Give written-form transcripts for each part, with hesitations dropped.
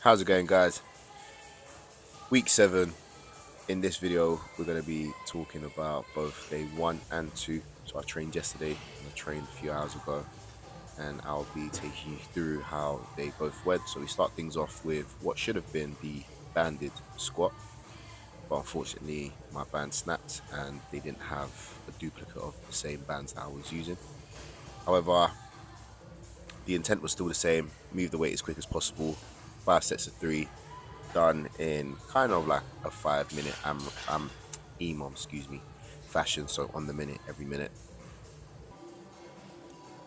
How's it going, guys? Week 7. In this video, we're going to be talking about both day 1 and 2. So I trained yesterday and I trained a few hours ago, and I'll be taking you through how they both went. So we start things off with what should have been the banded squat, but unfortunately my band snapped and they didn't have a duplicate of the same bands that I was using. However, the intent was still the same: move the weight as quick as possible. 5 sets of 3, done in kind of like a 5-minute EMOM, fashion. So on the minute, every minute,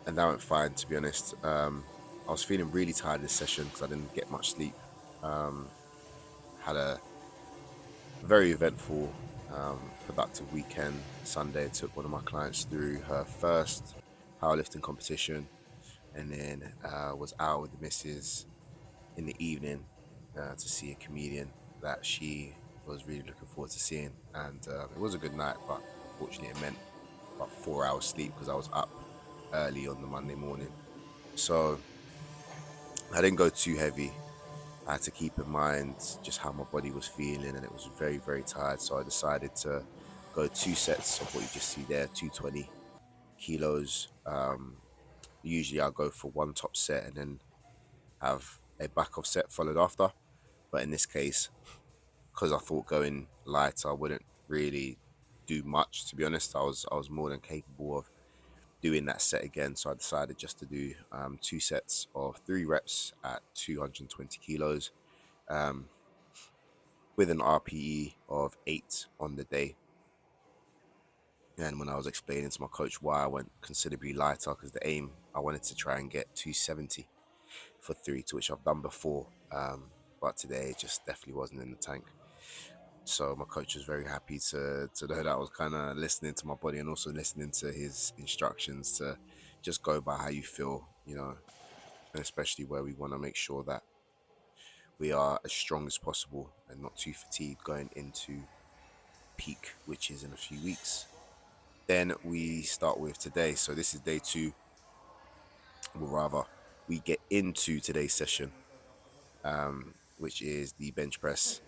and that went fine, to be honest. I was feeling really tired this session because I didn't get much sleep. Had a very eventful, productive weekend. Sunday, took one of my clients through her first powerlifting competition, and then was out with the missus in the evening to see a comedian that she was really looking forward to seeing. And it was a good night, but unfortunately it meant about 4 hours sleep because I was up early on the Monday morning. So I didn't go too heavy. I had to keep in mind just how my body was feeling, and it was very, very tired. So I decided to go 2 sets of what you just see there, 220 kilos. Usually I'll go for one top set and then have a back off set followed after. But in this case, because I thought going lighter wouldn't really do much, to be honest, I was more than capable of doing that set again. So I decided just to do 2 sets of 3 reps at 220 kilos, um, with an RPE of 8 on the day. And when I was explaining to my coach why I went considerably lighter, because the aim, I wanted to try and get 270 for 3, to which I've done before, but today it just definitely wasn't in the tank. So my coach was very happy to know that I was kind of listening to my body and also listening to his instructions to just go by how you feel, and especially where we want to make sure that we are as strong as possible and not too fatigued going into peak, which is in a few weeks. Then we start with today. So this is day 2, or rather, we get into today's session, which is the bench press.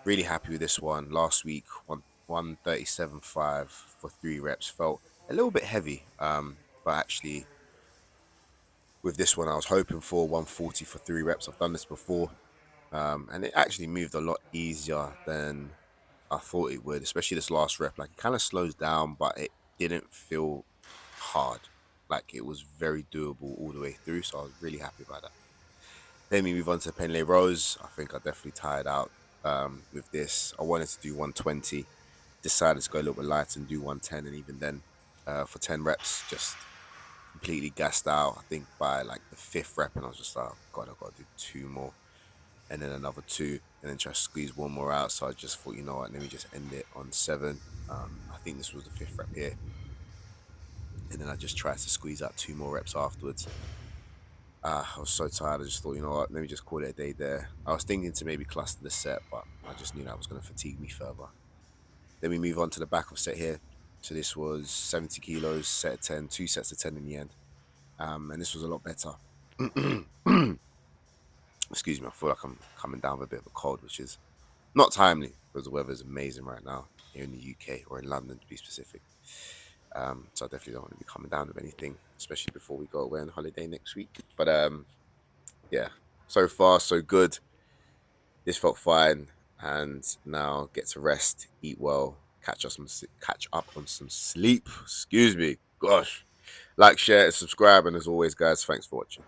Really happy with this one. Last week, 137.5 for 3 reps felt a little bit heavy, but actually with this one, I was hoping for 140 for 3 reps. I've done this before, and it actually moved a lot easier than I thought it would, especially this last rep. Like, it kind of slows down, but it didn't feel hard. Like, it was very doable all the way through, so I was really happy about that. Then we move on to Penlay rows. I think I definitely tired out with this. I wanted to do 120, decided to go a little bit lighter and do 110, and even then, for 10 reps, just completely gassed out. I think by like the 5th rep, and I was just like, oh God, I've got to do 2 more, and then another 2, and then try to squeeze 1 more out. So I just thought, you know what, let me just end it on 7. I think this was the 5th rep here, and then I just tried to squeeze out 2 more reps afterwards. I was so tired. I just thought, you know what, let me just call it a day there. I was thinking to maybe cluster the set, but I just knew that was going to fatigue me further. Then we move on to the back of set here. So this was 70 kilos, set of 10, 2 sets of 10 in the end. And this was a lot better. Excuse me, I feel like I'm coming down with a bit of a cold, which is not timely because the weather is amazing right now here in the UK, or in London to be specific. So I definitely don't want to be coming down with anything, especially before we go away on holiday next week. But yeah, so far so good. This felt fine, and now get to rest, eat well, catch up on some sleep. Excuse me, gosh. Like, share, and subscribe, and as always, guys, thanks for watching.